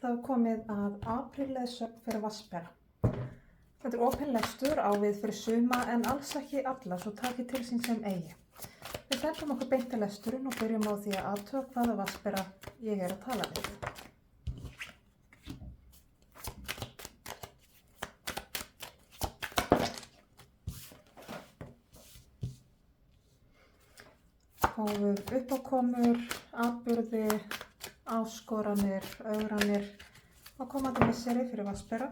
þá komið að aprílleiðsögn fyrir vatnsbera. Þetta opinn lestur á við fyrir suma en alls ekki alla, svo takið til sín sem eigi. Við fellum okkur beint til lesturinn og byrjum á því að athuga hvaða vatnsbera ég að tala við. Fáum uppákomur, atburði, áskoranir, ögranir á komandi misseri fyrir vatnsbera.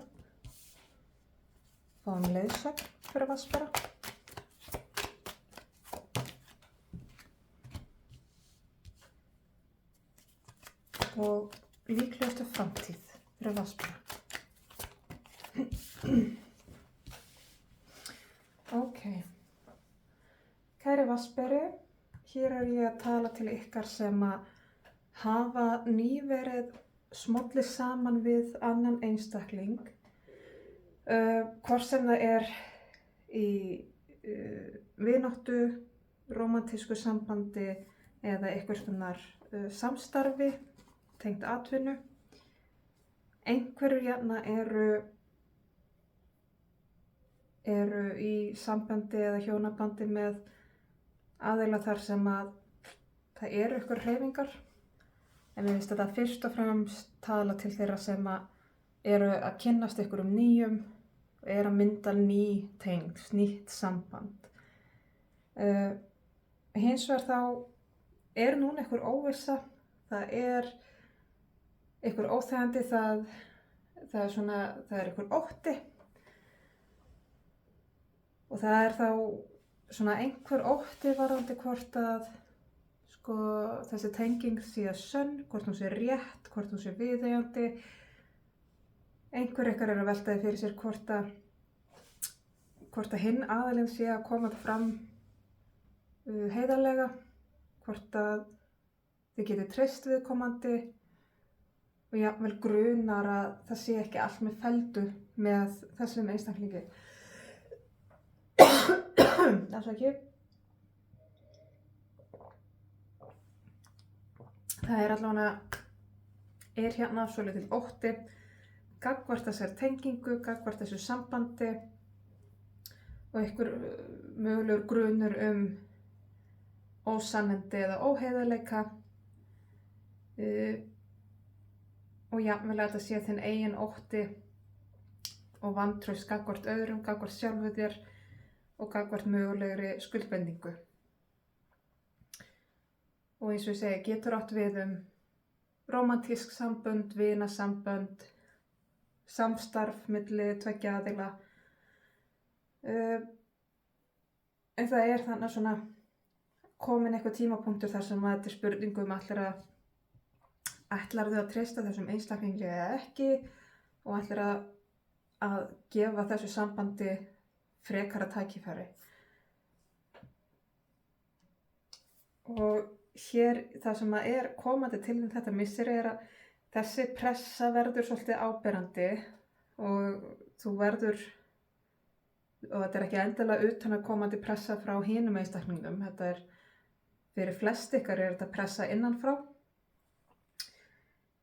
Fáum leiðsögn fyrir vatnsbera. Og líklegustu framtíð fyrir vatnsbera. Ok. Kæri vatnsberi, hér ég að tala til ykkar sem að hafa nýverið smollið saman við annan einstakling. Hvort sem það í vináttu, rómantísku sambandi eða einhvers konar samstarfi, tengt atvinnu. Einhverjir hérna eru í sambandi eða hjónabandi með aðila þar sem að það eru ykkur hreyfingar. En mér finnst þetta fyrst og fremst tala til þeirra sem að eru að kynnast ykkur nýjum og eru að mynda ný tengsl, nýtt samband. Hins vegar þá núna ykkur óvissa, það ykkur óþægandi, það ykkur ótti og það þá svona einhver ótti varðandi hvort að þessi tenging sé sönn, hvort hún sé rétt, hvort hún sé viðeigandi. Einhver ykkar að velta því fyrir sér hvort að hinn aðilinn sé að koma fram heiðarlega, hvort að þið getið treyst viðkomandi og jafnvel grunar að það sé ekki allt með felldu með þessum einstaklingi. Afsakið. Það allavega hérna svolítið ótti gagnvart þessari tengingu, gagnvart þessu sambandi og einhver mögulegur grunur ósannindi eða óheiðarleika og jafnvel að þetta sé þinn eigin ótti og vantraust gagnvart öðrum, gagnvart sjálfu þér og gagnvart mögulegri skuldbindingu. Og eins og ég segi, getur átt við rómantísk sambönd, vinasambönd, samstarf milli tveggja aðila. En það þannig svona komin eitthvað tímapunktur þar sem að þetta spurningum ætlarðu að treysta þessum einstaklingi eða ekki og ætlarðu að gefa þessu sambandi frekara tækifæri. Og hér það sem að komandi til þetta misseri að þessi pressa verður svolítið áberandi og þetta ekki endilega utan að komandi pressa frá hinum einstaklingum. Þetta fyrir flest ykkar þetta pressa innanfrá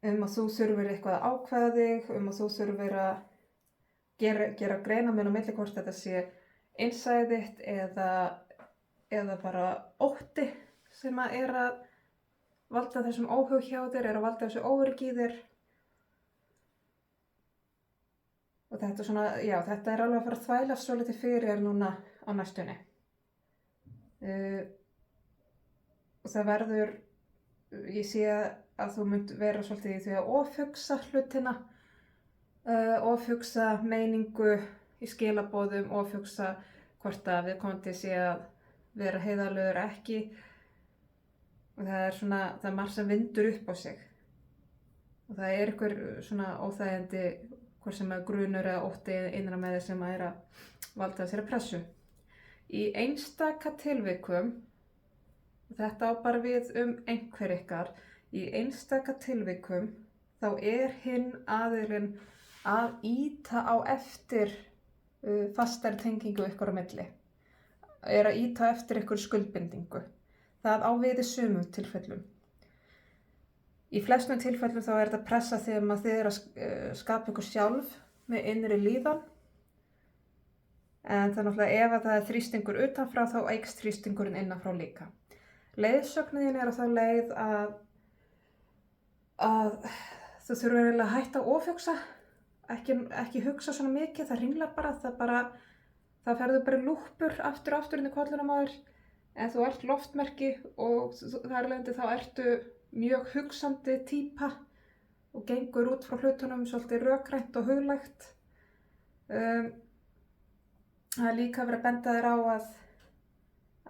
að þú þurfir eitthvað að ákveða þig, að þú þurfir að gera greinamun á milli hvort þetta sé innsæið þitt eða bara ótti sem að valda þessum óhug hjá þér, að valda þessu óöryggi í þér. Og þetta alveg að fara að þvælast svolítið fyrir núna á næstunni. Og það verður, ég sé að þú munt vera svolítið í því að ofhugsa hlutina, ofhugsa meiningu í skilaboðum, ofhugsa hvort að viðkomandi sé að vera heiðarlegur ekki. Og það margt sem vindur upp á sig. Og það einhver svona óþægindi, hvort sem að grunur eða ótti innra með þeir sem að valda þessari pressu. Í einstaka tilvikum, þetta á bara við einhver ykkar, í einstaka tilvikum þá hinn aðilinn að ýta á eftir fastari tengingu ykkur á milli. Að ýta á eftir ykkur skuldbindingu. Það á við í sumum tilfellum. Í flestum tilfellum þá þetta pressa þegar þið að skapa ykkur sjálf með innri líðan. En það náttúrulega ef að það þrýstingur utanfrá þá eykst þrýstingurinn innanfrá líka. Leiðsögnin á þá leið að þú þurfir eiginlega að hætta að ofhugsa, ekki hugsa svona mikið, það ringlar bara, það ferður bara lúppur aftur inn í kollunum á þér, en þú ert loftmerki og þar leiðandi þá ertu mjög hugsandi týpa og gengur út frá hlutunum svolítið rökrænt og huglægt. Það er líka verið að benda þér á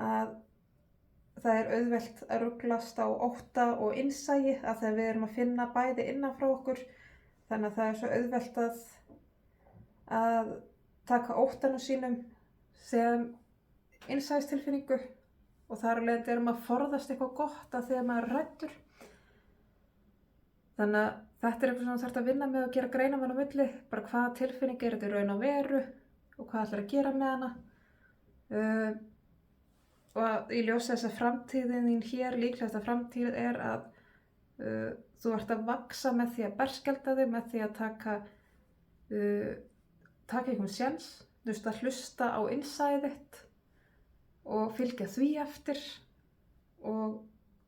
að það er auðvelt að ruglast á ótta og innsæi af því að við erum að finna bæði innan frá okkur. Þannig að það er svo auðvelt að taka óttanum sínum sem innsæistilfinningu og þar af leiðandi erum að forðast eitthvað gott af því að maður er hræddur. Þannig að þetta er eitthvað sem þú þarft að vinna með og gera greinarmun á milli, bara hvaða tilfinning er þetta í raun og veru og hvað ætlar að gera með hana. Og í ljósi þess að framtíðin þín hér, líklegasta framtíð er að þú ert að vaxa með því að berskjalda þig, með því að taka einhvern séns, að hlusta á innsæið þitt og fylgja því eftir og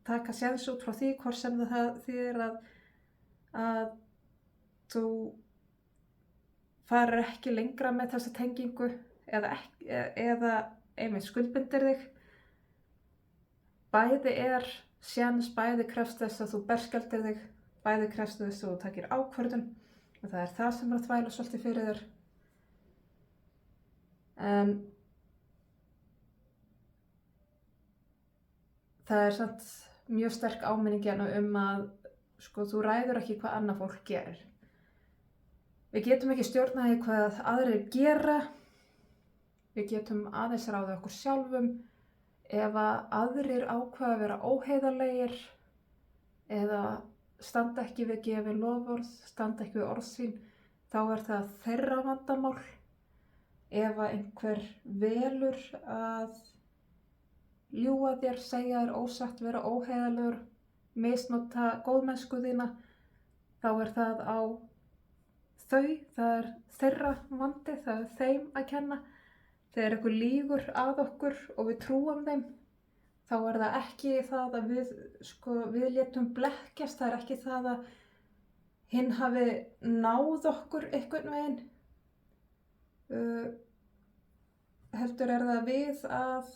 taka séns út frá því hvort sem það þýðir að þú farir ekki lengra með þessa tengingu eða einmitt skuldbindir þig. Bæði er séns, bæði krefst þess að þú berskjaldir þig, bæði krefst þess að þú takir ákvörðun og það er það sem er að þvæla svolítið fyrir þér. En það er samt mjög sterk áminning að þú ræður ekki hvað annað fólk gerir. Við getum ekki stjórnað því hvað aðrir gera, við getum aðeins ráðið okkur sjálfum. Ef að aðrir ákveða að vera óheiðarlegir eða standa ekki við gefin loforð, standa ekki við orð sín, þá er það þeirra vandamál. Ef að einhver velur að ljúga þér, segja þér ósatt, vera óheiðarlegur, misnota góðmennsku þína, þá er það á þau, það er þeirra vandi, það er þeim að kenna. Þegar einhver lýgur að okkur og við trúum þeim, þá er það ekki það að við létum blekkjast, það er ekki það að hinn hafi náð okkur einhvern veginn. Heldur er það við að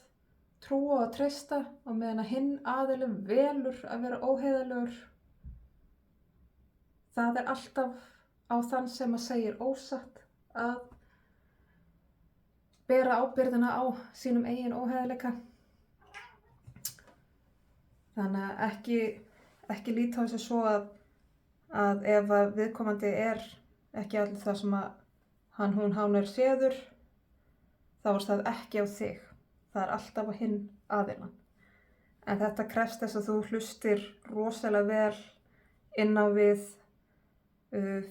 trúa og treysta og meðan að hinn aðilum velur að vera óheiðarlegur. Það er alltaf á þann sem að segir ósatt að bera ábyrgðina á sínum eigin óheiðarleika. Þannig að ekki líta á þessu svo að ef að viðkomandi er ekki allir það sem að hún er séður, þá er það ekki á þig. Það er alltaf á hinn aðilann. En þetta krefst þess að þú hlustir rosalega vel inn á við,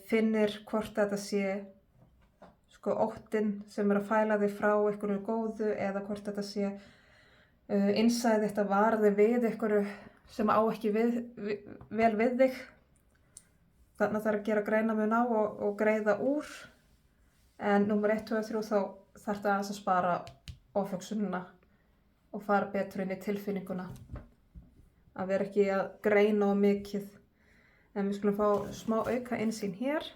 finnir hvort þetta sé óttinn sem er að fæla þig frá einhverju góðu eða hvort þetta sé innsæið þitt að varði við einhverju sem á ekki vel við þig. Þannig þarf að gera greinarmun á og greiða úr. En númer 1, 2 og 3 þá þarf það að spara ofhugsunina og fara betur inn í tilfinninguna. Að vera ekki að greina of mikið. En við skulum fá smá auka innsýn hér.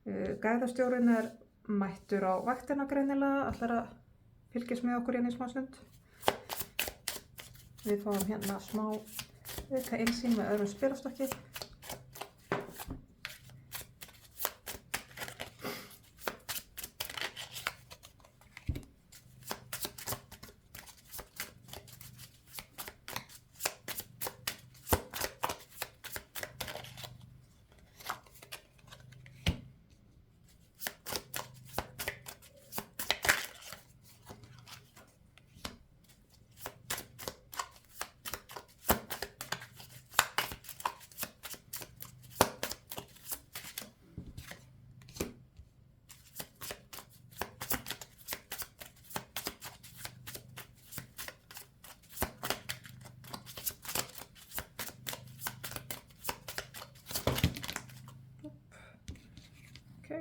Gæðastjórinn er mættur á vaktina greinilega, ætlar að fylgjast með okkur í smá stund. Við fáum hérna smá auka innsýn með öðrum spilastokki. Ok.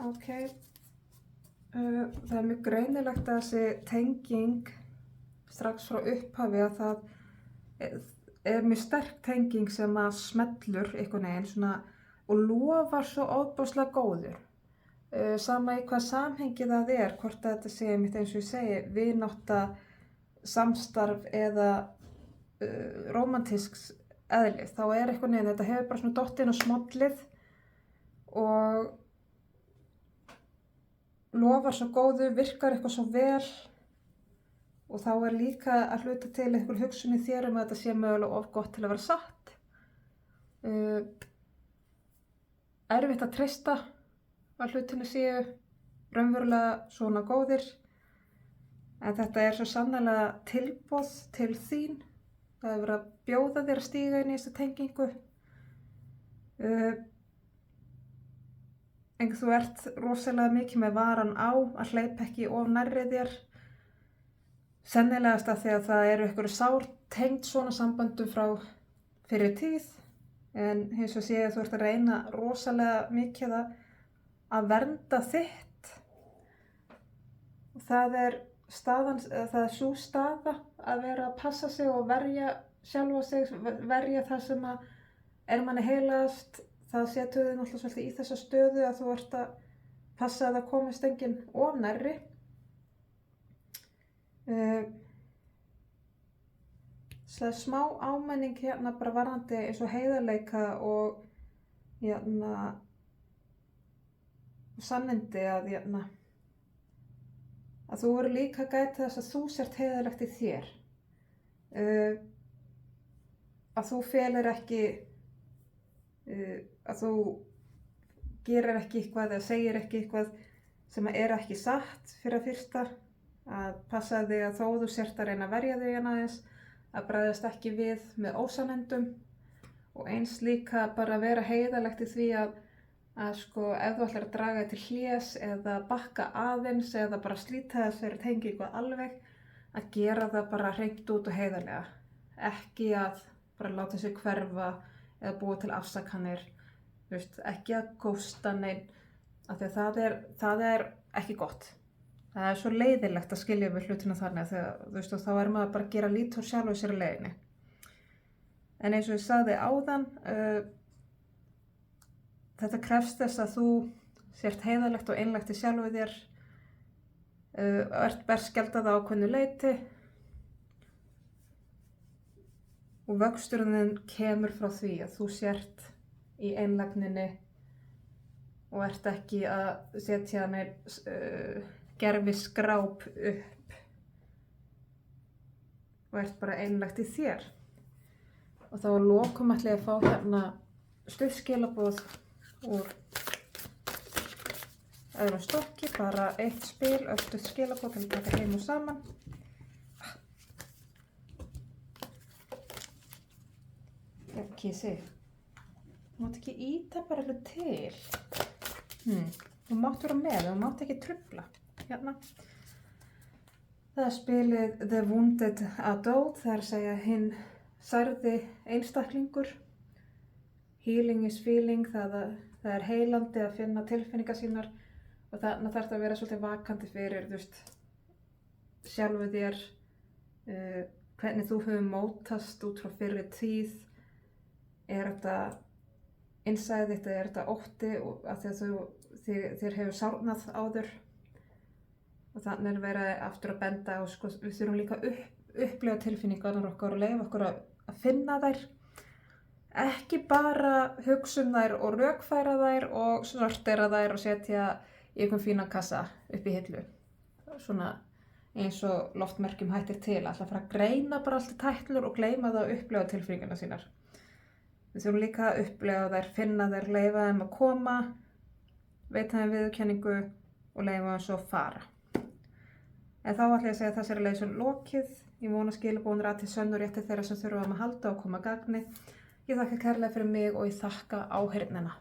Ok. Það mjög greinilegt að þessi tenging strax frá upphafi að það mjög sterk tenging sem að smellur einhvern veginn svona og lofar svo ofboðslega góður. Sama í hvað samhengi það hvort þetta sé mitt eins og ég segi, vinátta, samstarf eða rómantísks eðlið, þá einhvern veginn, þetta hefur bara svona dottið inn á smollið og lofar svo góðu, virkar eitthvað svo vel og þá líka að hluta til einhver hugsun í þér að þetta sé mögulega of gott til að vera satt. Erfitt að treysta að hlutinu séu raunverulega svona góðir en þetta svo sannarlega tilboð til þín. Það verið að bjóða þér að stíga inn í þessa tengingu. En þú rosalega mikið með varan á að hleypa ekki of nærri þér. Sennilegast að því að það einhverju sár tengd svona samböndum frá fyrir tíð en eins og sé þú ert að reyna rosalega mikið að vernda þitt og það staðan, það sú staða að vera að passa sig og verja sjálfa sig, verja það sem að manni heilagast. Það setur þig náttúrulega svolítið í þessa stöðu að þú ert að passa að það komist enginn of nærri. Það smá ámenning hérna bara varðandi eins og heiðarleika og hérna sannindi að þú verður líka að gæta þess að þú sért heiðarlegt í þér. Að þú felir ekki að þú gerir ekki eitthvað eða segir ekki eitthvað sem ekki satt fyrir að fyrsta, að passa þig að þó þú sért að reyna að verja þig aðeins, að bregðast ekki við með ósannindum og eins líka bara vera heiðarlegt í því að sko ef þú ætlar að draga til hlés eða bakka aðeins eða bara slíta þessari tengingu alveg, að gera það bara hreint út og heiðarlega, ekki að bara láta sig hverfa eða búa til afsakanir, ekki að ghosta neinn, af því að það ekki gott. Það svo leiðilegt að skilja við hlutina þannig að þá maður bara að gera lítið úr sjálfu sér í leiðinni. En eins og ég sagði áðan, þetta krefst þess að þú sért heiðarlegt og einlægt í sjálfu þér, ert berskjaldað á ákveðnu leyti og vöxturinn kemur frá því að þú sért í einlægninni og ert ekki að setja gerfi skráp upp og ert bara einlægt í þér. Og þá að lokum ætla ég að fá hérna stutt skilaboð úr öðrum stokki, bara eitt spil, stutt skilaboð til að taka heim og saman. Kísi, þú mátt ekki íta bara alveg til. Þú mátt vera með, þú mátt ekki trufla. Hérna. Það spilið The Wounded Adult, það að segja hinn særði einstaklingur. Healing is feeling, það heilandi að finna tilfinningar sínar og þannig þarf það að vera svolítið vakandi fyrir, sjálfu þér, hvernig þú hefur mótast út frá fyrri tíð. Þetta innsæðið þitt eða þetta ótti af því að þér hefur sárnað áður og þannig verið aftur að benda á, við þurfum líka að upplifa tilfinningarnar okkar og leyfa okkur að finna þær, ekki bara hugsa þær og rökfæra þær og sortera þær og setja í einhvern fínan kassa upp í hillu, svona eins og loftmerkjum hættir til, alltaf fara að greina bara allt í tætlur og gleyma það að upplifa tilfinningarnar sínar. Við þurfum líka að upplifa þær, finna þær, leyfa þeim að koma, veita þeim viðurkenningu og leyfa þeim svo fara. En þá ætla ég að segja að þessari leiðsögn lokið. Ég vona skilaboðin ratið sönn og rétti þeirra sem þurfa að halda og koma að gagni. Ég þakka kærlega fyrir mig og ég þakka áheyrnina.